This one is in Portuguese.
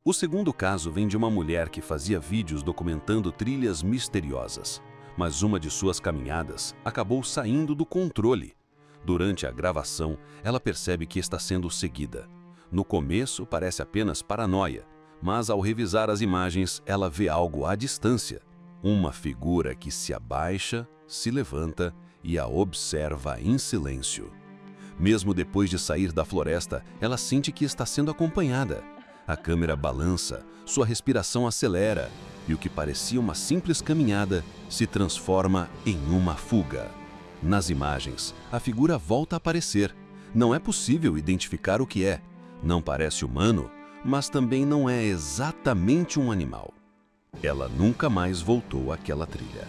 O segundo caso vem de uma mulher que fazia vídeos documentando trilhas misteriosas, mas uma de suas caminhadas acabou saindo do controle. Durante a gravação, ela percebe que está sendo seguida. No começo, parece apenas paranoia, mas ao revisar as imagens, ela vê algo à distância. Uma figura que se abaixa, se levanta e a observa em silêncio. Mesmo depois de sair da floresta, ela sente que está sendo acompanhada. A câmera balança, sua respiração acelera e o que parecia uma simples caminhada se transforma em uma fuga. Nas imagens, a figura volta a aparecer. Não é possível identificar o que é. Não parece humano, mas também não é exatamente um animal. Ela nunca mais voltou àquela trilha.